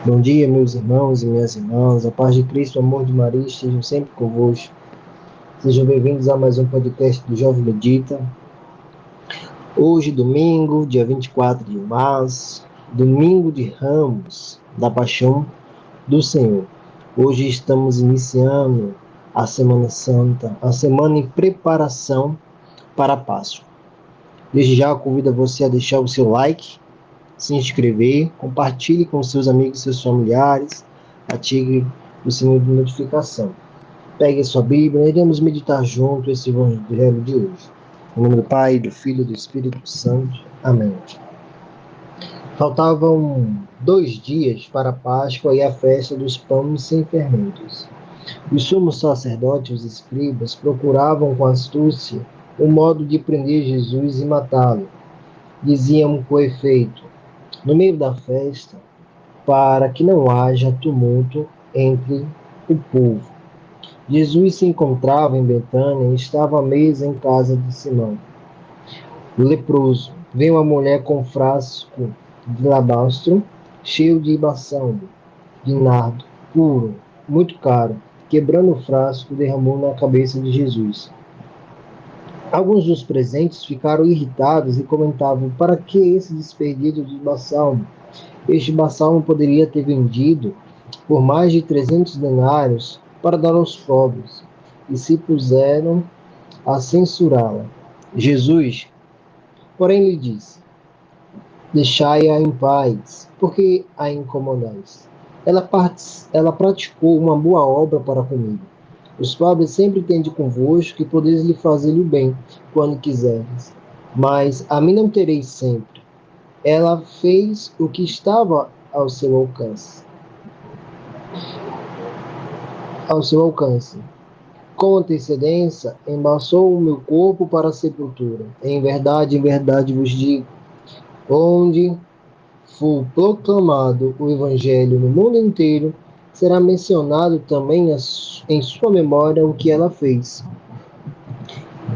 Bom dia, meus irmãos e minhas irmãs. A paz de Cristo, o amor de Maria estejam sempre convosco. Sejam bem-vindos a mais um podcast do Jovem Medita. Hoje, domingo, dia 24 de março, domingo de Ramos, da Paixão do Senhor. Hoje estamos iniciando a Semana Santa, a semana em preparação para a Páscoa. Desde já, eu convido você a deixar o seu like, se inscrever, compartilhe com seus amigos e seus familiares, ative o sininho de notificação. Pegue a sua Bíblia e iremos meditar junto esse evangelho de hoje. Em nome do Pai, do Filho e do Espírito Santo. Amém. Faltavam 2 dias para a Páscoa e a festa dos pães sem fermentos. Os sumos sacerdotes e os escribas procuravam com astúcia o modo de prender Jesus e matá-lo. Diziam com efeito, no meio da festa, para que não haja tumulto entre o povo. Jesus se encontrava em Betânia e estava à mesa em casa de Simão, o leproso. Veio uma mulher com um frasco de alabastro, cheio de balsamo, de nardo, puro, muito caro. Quebrando o frasco, derramou na cabeça de Jesus. Alguns dos presentes ficaram irritados e comentavam, para que esse desperdício de balsamo? Este balsamo poderia ter vendido por mais de 300 denários para dar aos pobres, e se puseram a censurá-la. Jesus, porém, lhe disse, deixai-a em paz, porque a incomodais. Ela praticou uma boa obra para comigo. Os pobres sempre tende convosco, que podeis lhe fazer-lhe bem, quando quiseres. Mas a mim não tereis sempre. Ela fez o que estava ao seu alcance. Com antecedência, embalsou o meu corpo para a sepultura. Em verdade vos digo, onde for proclamado o Evangelho no mundo inteiro, será mencionado também em sua memória o que ela fez.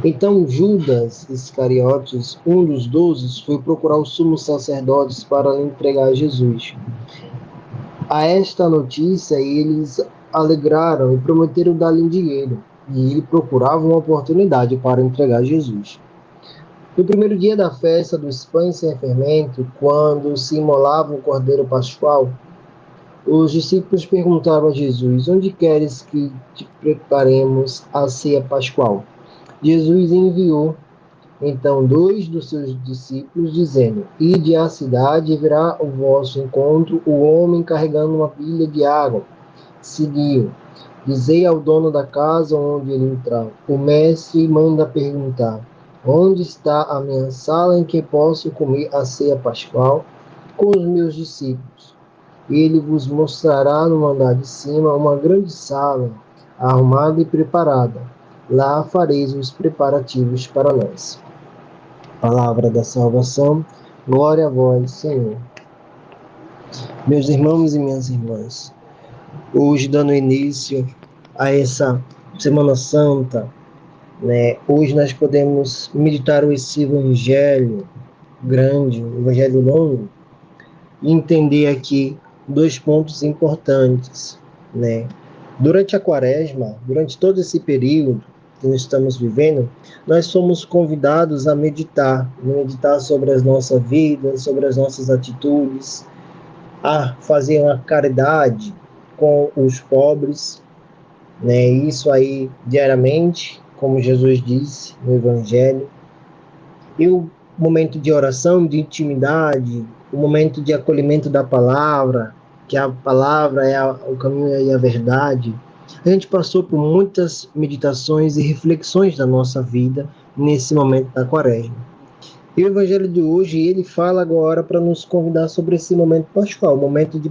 Então Judas Iscariotes, um dos 12, foi procurar os sumos sacerdotes para lhe entregar a Jesus. A esta notícia eles alegraram e prometeram dar-lhe dinheiro, e ele procurava uma oportunidade para entregar Jesus. No primeiro dia da festa dos pães sem fermento, quando se imolava o cordeiro pascual, os discípulos perguntaram a Jesus, onde queres que te preparemos a ceia pascual? Jesus enviou então 2 dos seus discípulos, dizendo, ide à cidade e virá ao vosso encontro o homem carregando uma pilha de água. Seguiu. Dizei ao dono da casa onde ele entrar. O mestre manda perguntar, onde está a minha sala em que posso comer a ceia pascual com os meus discípulos? Ele vos mostrará no andar de cima uma grande sala, arrumada e preparada. Lá fareis os preparativos para nós. Palavra da salvação, glória a vós, Senhor. Meus irmãos e minhas irmãs, hoje dando início a essa Semana Santa, hoje nós podemos meditar esse evangelho grande, um evangelho longo, e entender aqui 2 pontos importantes. Durante a quaresma, durante todo esse período que nós estamos vivendo, nós somos convidados a meditar sobre a nossa vida, sobre as nossas atitudes, a fazer uma caridade com os pobres, isso aí diariamente, como Jesus disse no Evangelho, e o momento de oração, de intimidade, o momento de acolhimento da palavra, que a palavra é o caminho e a verdade. A gente passou por muitas meditações e reflexões da nossa vida nesse momento da quaresma. E o Evangelho de hoje, ele fala agora para nos convidar sobre esse momento pascual, momento de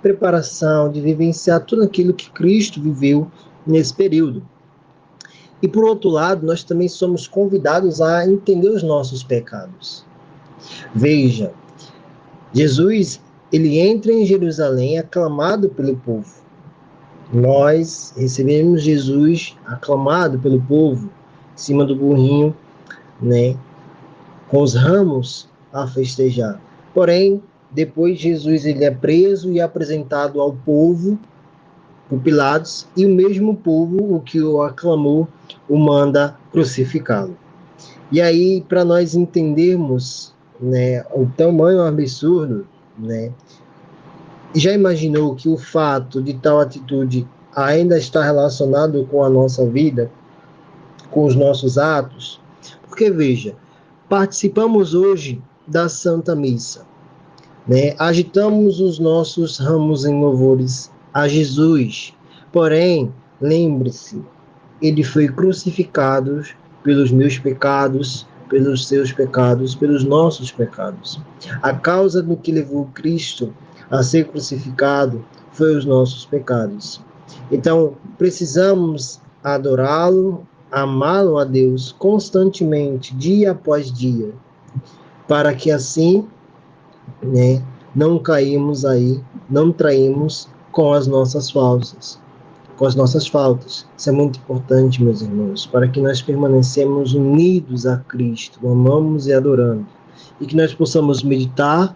preparação, de vivenciar tudo aquilo que Cristo viveu nesse período. E por outro lado, nós também somos convidados a entender os nossos pecados. Veja, Jesus, ele entra em Jerusalém aclamado pelo povo. Nós recebemos Jesus aclamado pelo povo, em cima do burrinho, com os ramos a festejar. Porém, Depois Jesus ele é preso e apresentado ao povo, por Pilatos, e o mesmo povo, o que o aclamou, o manda crucificá-lo. E aí, para nós entendermos, né, o tamanho absurdo, né, já imaginou que o fato de tal atitude ainda está relacionado com a nossa vida, com os nossos atos? Porque, veja, participamos hoje da Santa Missa, né? Agitamos os nossos ramos em louvores a Jesus. Porém, lembre-se, ele foi crucificado pelos meus pecados, pelos seus pecados, pelos nossos pecados. A causa do que levou Cristo a ser crucificado foi os nossos pecados. Então, precisamos adorá-lo, amá-lo a Deus constantemente, dia após dia, para que assim, né, não caímos aí, não traímos com as nossas falsas, com as nossas faltas. Isso é muito importante, meus irmãos, para que nós permanecemos unidos a Cristo, amamos e adorando, e que nós possamos meditar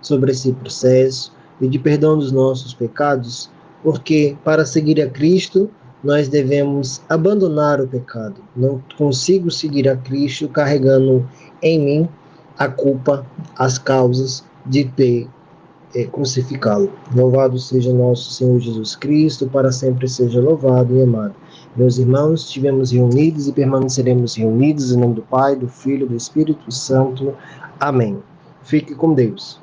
sobre esse processo, pedir perdão dos nossos pecados, porque para seguir a Cristo, nós devemos abandonar o pecado. Não consigo seguir a Cristo carregando em mim a culpa, as causas de ter crucificá-lo. Louvado seja nosso Senhor Jesus Cristo, para sempre seja louvado e amado. Meus irmãos, estivemos reunidos e permaneceremos reunidos em nome do Pai, do Filho e do Espírito Santo. Amém. Fique com Deus.